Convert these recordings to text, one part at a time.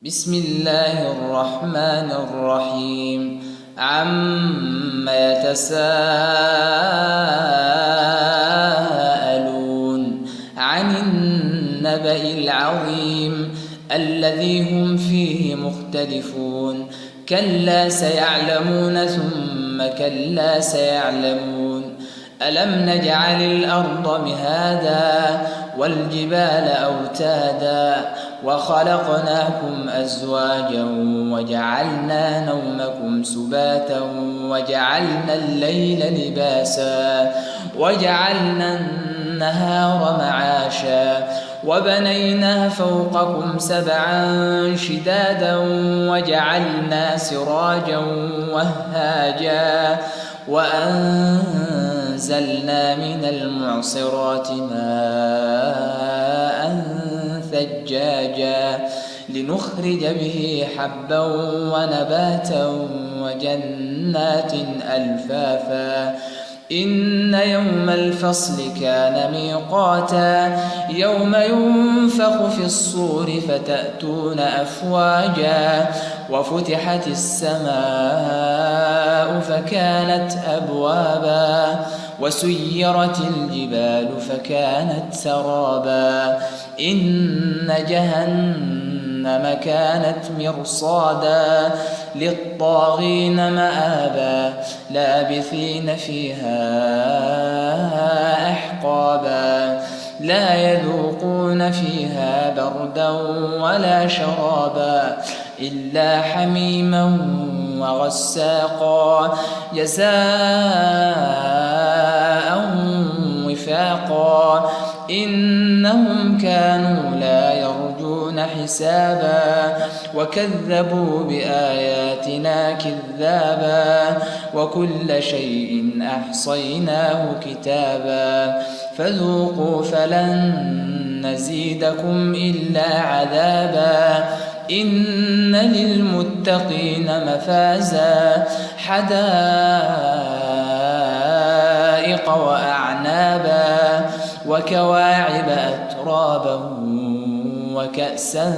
بسم الله الرحمن الرحيم. عم يتساءلون عن النبأ العظيم الذي هم فيه مختلفون. كلا سيعلمون ثم كلا سيعلمون. ألم نجعل الأرض مهادا والجبال أوتادا وخلقناكم أزواجا وجعلنا نومكم سباتا وجعلنا الليل لباسا وجعلنا النهار معاشا وبنينا فوقكم سبعا شدادا وجعلنا سراجا وهاجا وأنزلنا من المعصرات ماء ثجاجا لنخرج به حبا ونباتا وجنات ألفافا. إن يوم الفصل كان ميقاتا يوم ينفخ في الصور فتأتون أفواجا وفتحت السماء فكانت أبوابا وسيرت الجبال فكانت سرابا. إن جهنم كانت مرصادا للطاغين مآبا لابثين فيها أحقابا لا يذوقون فيها بردا ولا شرابا إلا حميما وغساقا جزاء وفاقا. إنهم كانوا لا يرجون حسابا وكذبوا بآياتنا كذابا وكل شيء أحصيناه كتابا فذوقوا فلن نزيدكم إلا عذابا. إن للمتقين مفازا حدائق وأعنابا وكواعب أترابا وكأسا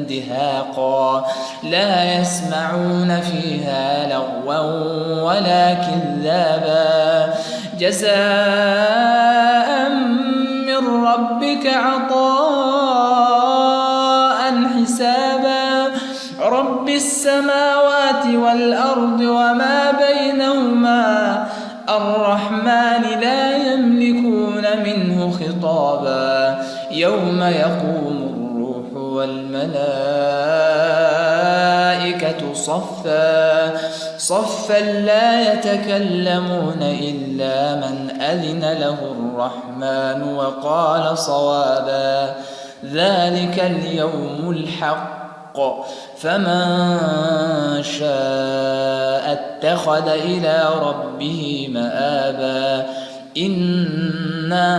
دهاقا لا يسمعون فيها لغوا ولا كذابا جزاء من ربك عطاء حسابا. رب السماوات والأرض وما بينهما الرحمن لا يملكون منه خطابا. يوم يقوم الروح والملائكة صفا صفا لا يتكلمون إلا من أذن له الرحمن وقال صوابا. ذلك اليوم الحق فمن شاء اتخذ إلى ربه مآبا. إنا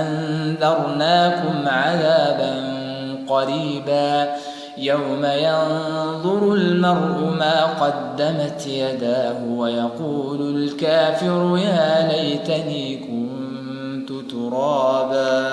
أنذرناكم عذابا قريبا يوم ينظر المرء ما قدمت يداه ويقول الكافر يا ليتني كنت ترابا.